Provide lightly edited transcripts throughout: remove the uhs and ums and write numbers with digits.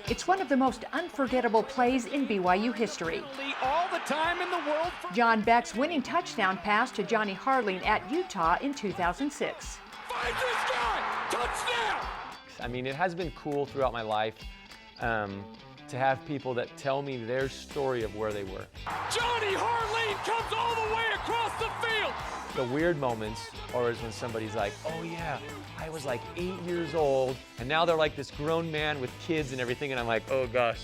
It's one of the most unforgettable plays in BYU history. All the time in the world. John Beck's winning touchdown pass to Jonny Harline at Utah in 2006. Find this guy! Touchdown! I mean, it has been cool throughout my life to have people that tell me their story of where they were. Jonny Harline comes all the way across the field! The weird moments are when somebody's like, oh yeah, I was like 8 years old, and now they're like this grown man with kids and everything, and I'm like, oh gosh,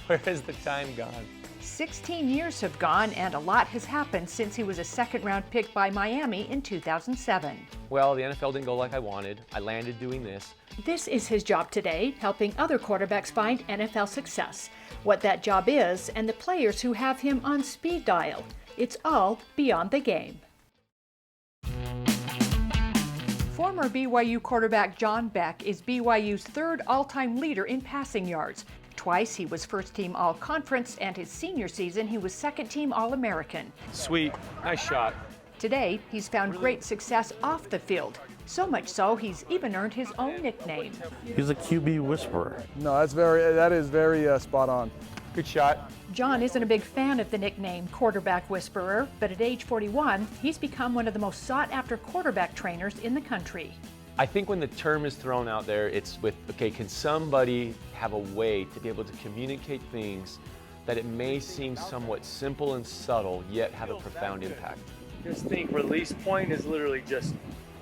where has the time gone? 16 years have gone, and a lot has happened since he was a second-round pick by Miami in 2007. Well, the NFL didn't go like I wanted. I landed doing this. This is his job today, helping other quarterbacks find NFL success. What that job is, and the players who have him on speed dial. It's all beyond the game. Former BYU quarterback John Beck is BYU's third all-time leader in passing yards. Twice he was first-team All-Conference, and his senior season he was second-team All-American. Sweet, nice shot. Today, he's found great success off the field. So much so, he's even earned his own nickname. He's a QB whisperer. No, that is very spot on. Good shot. John isn't a big fan of the nickname quarterback whisperer, but at age 41, he's become one of the most sought-after quarterback trainers in the country. I think when the term is thrown out there, it's with, okay, can somebody have a way to be able to communicate things that it may seem somewhat simple and subtle, yet have a profound impact? Just think, release point is literally just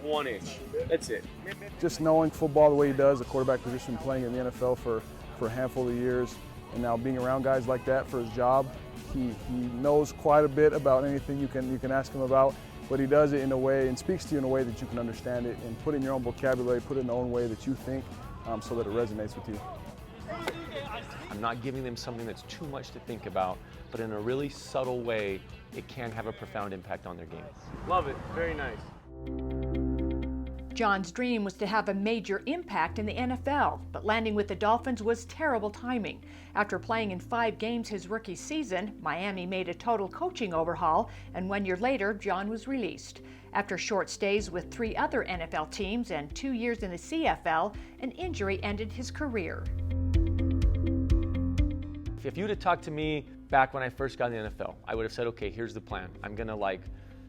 1 inch. That's it. Just knowing football the way he does, the quarterback position, playing in the NFL for a handful of years, and now being around guys like that for his job, he knows quite a bit about anything you can ask him about, but he does it in a way and speaks to you in a way that you can understand it and put in your own vocabulary, put it in the own way that you think, so that it resonates with you. I'm not giving them something that's too much to think about, but in a really subtle way, it can have a profound impact on their game. Love it. Very nice. John's dream was to have a major impact in the NFL, but landing with the Dolphins was terrible timing. After playing in 5 games his rookie season, Miami made a total coaching overhaul, and 1 year later, John was released. After short stays with 3 other NFL teams and 2 years in the CFL, an injury ended his career. If you'd have talked to me back when I first got in the NFL, I would have said, okay, here's the plan. I'm gonna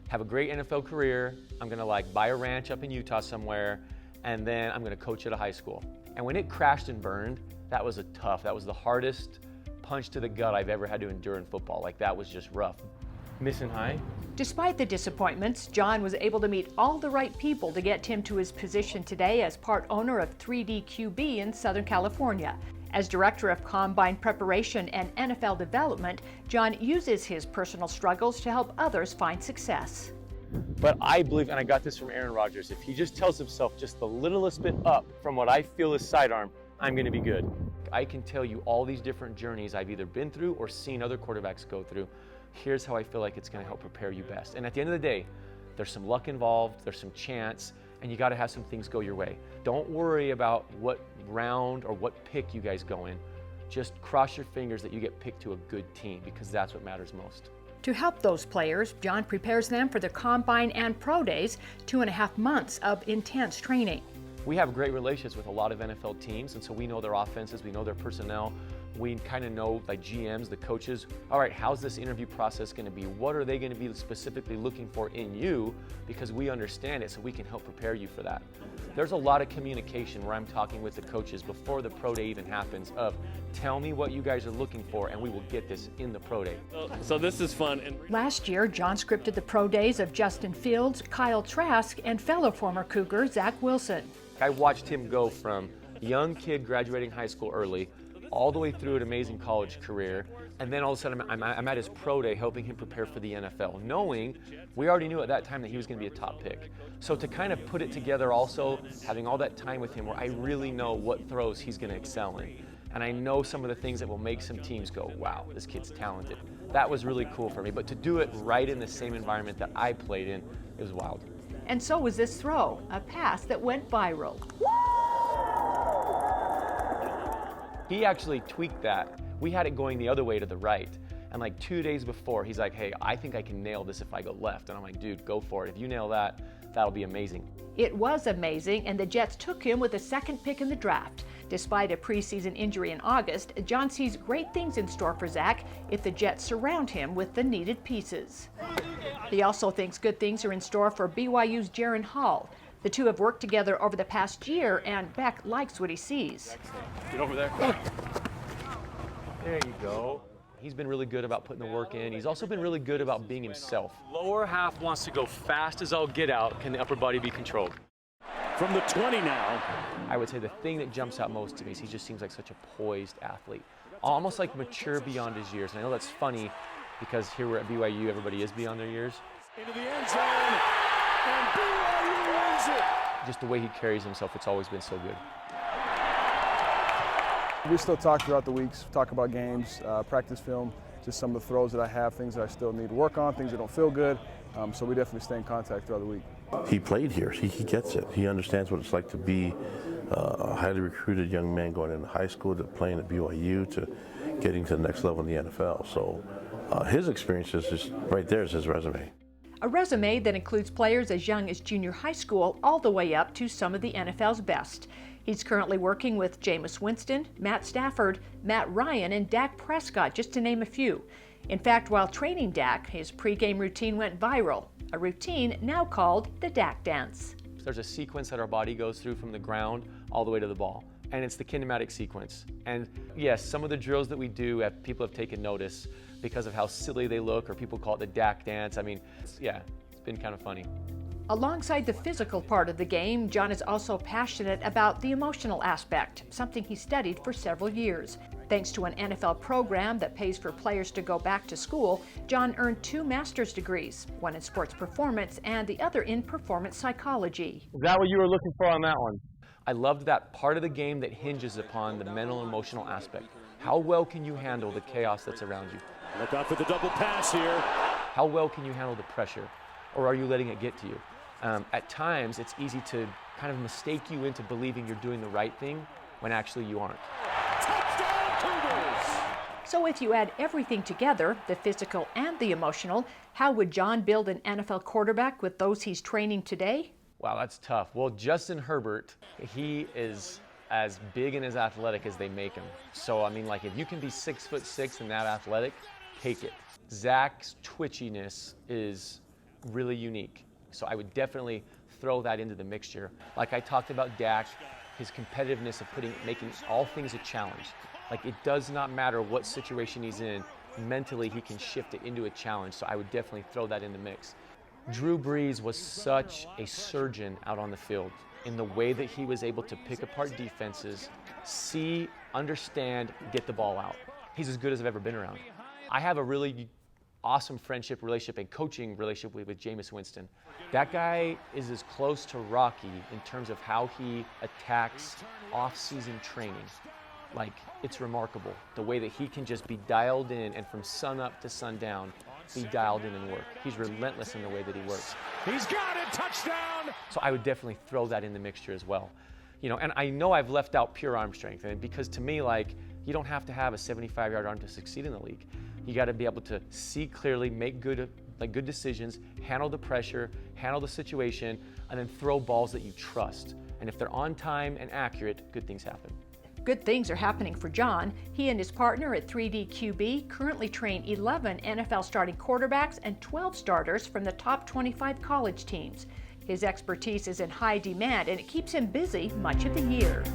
have a great NFL career. I'm gonna buy a ranch up in Utah somewhere, and then I'm gonna coach at a high school. And when it crashed and burned, that was the hardest punch to the gut I've ever had to endure in football. That was just rough. Missing high. Despite the disappointments, John was able to meet all the right people to get him to his position today as part owner of 3D QB in Southern California. As Director of Combine Preparation and NFL Development, John uses his personal struggles to help others find success. But I believe, and I got this from Aaron Rodgers, if he just tells himself just the littlest bit up from what I feel is sidearm, I'm going to be good. I can tell you all these different journeys I've either been through or seen other quarterbacks go through. Here's how I feel like it's going to help prepare you best. And at the end of the day, there's some luck involved, there's some chance, and you got to have some things go your way. Don't worry about what round or what pick you guys go in. Just cross your fingers that you get picked to a good team, because that's what matters most. To help those players, John prepares them for the Combine and Pro Days, 2.5 months of intense training. We have great relationships with a lot of NFL teams, and so we know their offenses, we know their personnel, we kind of know GMs, the coaches. All right, how's this interview process going to be? What are they going to be specifically looking for in you? Because we understand it, so we can help prepare you for that. There's a lot of communication where I'm talking with the coaches before the pro day even happens of, tell me what you guys are looking for and we will get this in the pro day. So this is fun. Last year, John scripted the pro days of Justin Fields, Kyle Trask, and fellow former Cougar Zach Wilson. I watched him go from young kid graduating high school early all the way through an amazing college career, and then all of a sudden I'm at his pro day helping him prepare for the NFL, knowing we already knew at that time that he was going to be a top pick. So to kind of put it together also, having all that time with him where I really know what throws he's going to excel in, and I know some of the things that will make some teams go, wow, this kid's talented. That was really cool for me, but to do it right in the same environment that I played in, it was wild. And so was this throw, a pass that went viral. He actually tweaked that. We had it going the other way to the right. And 2 days before, he's like, hey, I think I can nail this if I go left. And I'm like, dude, go for it. If you nail that, that'll be amazing. It was amazing, and the Jets took him with the 2nd pick in the draft. Despite a preseason injury in August, John sees great things in store for Zach if the Jets surround him with the needed pieces. He also thinks good things are in store for BYU's Jonny Harline. The two have worked together over the past year, and Beck likes what he sees. Get over there. There you go. He's been really good about putting the work in. He's also been really good about being himself. Lower half wants to go fast as all get out. Can the upper body be controlled? From the 20 now. I would say the thing that jumps out most to me is he just seems like such a poised athlete. Almost like mature beyond his years. And I know that's funny because here we're at BYU, everybody is beyond their years. Into the end zone, and BYU wins it. Just the way he carries himself, it's always been so good. We still talk throughout the weeks, talk about games, practice film, just some of the throws that I have, things that I still need to work on, things that don't feel good. So we definitely stay in contact throughout the week. He played here. He gets it. He understands what it's like to be a highly recruited young man going into high school, to playing at BYU, to getting to the next level in the NFL. So his experience is just right there is his resume. A resume that includes players as young as junior high school all the way up to some of the NFL's best. He's currently working with Jameis Winston, Matt Stafford, Matt Ryan, and Dak Prescott, just to name a few. In fact, while training Dak, his pregame routine went viral, a routine now called the Dak Dance. There's a sequence that our body goes through from the ground all the way to the ball, and it's the kinematic sequence. And yes, some of the drills that we do, people have taken notice because of how silly they look, or people call it the Dak Dance. I mean, it's been kind of funny. Alongside the physical part of the game, John is also passionate about the emotional aspect, something he studied for several years. Thanks to an NFL program that pays for players to go back to school, John earned 2 master's degrees, one in sports performance and the other in performance psychology. Is that what you were looking for on that one? I loved that part of the game that hinges upon the mental and emotional aspect. How well can you handle the chaos that's around you? Look out for the double pass here. How well can you handle the pressure? Or are you letting it get to you? At times, it's easy to kind of mistake you into believing you're doing the right thing when actually you aren't. Touchdown Cougars! So if you add everything together, the physical and the emotional, how would John build an NFL quarterback with those he's training today? Wow, that's tough. Well, Justin Herbert, he is as big and as athletic as they make him. So, I mean, like, if you can be 6'6" and that athletic, take it. Zach's twitchiness is really unique. So I would definitely throw that into the mixture. Like I talked about Dak, his competitiveness of making all things a challenge. Like, it does not matter what situation he's in, mentally he can shift it into a challenge. So I would definitely throw that in the mix. Drew Brees was such a surgeon out on the field in the way that he was able to pick apart defenses, see, understand, get the ball out. He's as good as I've ever been around. I have a really awesome friendship relationship and coaching relationship with Jameis Winston. That guy is as close to Rocky in terms of how he attacks off-season training. Like, it's remarkable the way that he can just be dialed in, and from sun up to sundown, be dialed in and work. He's relentless in the way that he works. He's got it, touchdown! So I would definitely throw that in the mixture as well. You know, and I know I've left out pure arm strength, and because to me, like, you don't have to have a 75-yard arm to succeed in the league. You got to be able to see clearly, make good decisions, handle the pressure, handle the situation, and then throw balls that you trust. And if they're on time and accurate, good things happen. Good things are happening for John. He and his partner at 3D QB currently train 11 NFL starting quarterbacks and 12 starters from the top 25 college teams. His expertise is in high demand, and it keeps him busy much of the year.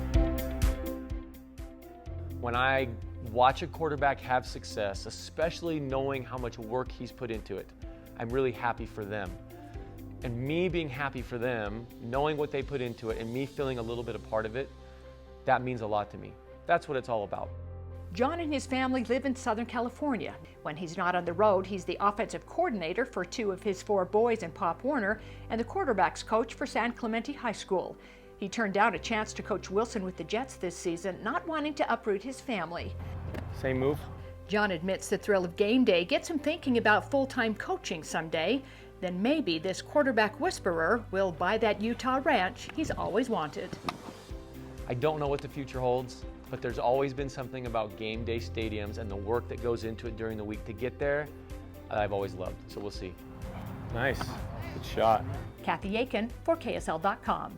When I watch a quarterback have success, especially knowing how much work he's put into it, I'm really happy for them. And me being happy for them, knowing what they put into it, and me feeling a little bit a part of it, that means a lot to me. That's what it's all about. John and his family live in Southern California. When he's not on the road, he's the offensive coordinator for 2 of his 4 boys in Pop Warner and the quarterback's coach for San Clemente High School. He turned down a chance to coach Wilson with the Jets this season, not wanting to uproot his family. Same move. John admits the thrill of game day gets him thinking about full-time coaching someday. Then maybe this quarterback whisperer will buy that Utah ranch he's always wanted. I don't know what the future holds, but there's always been something about game day stadiums and the work that goes into it during the week to get there that I've always loved. So we'll see. Nice. Good shot. Kathy Aiken for KSL.com.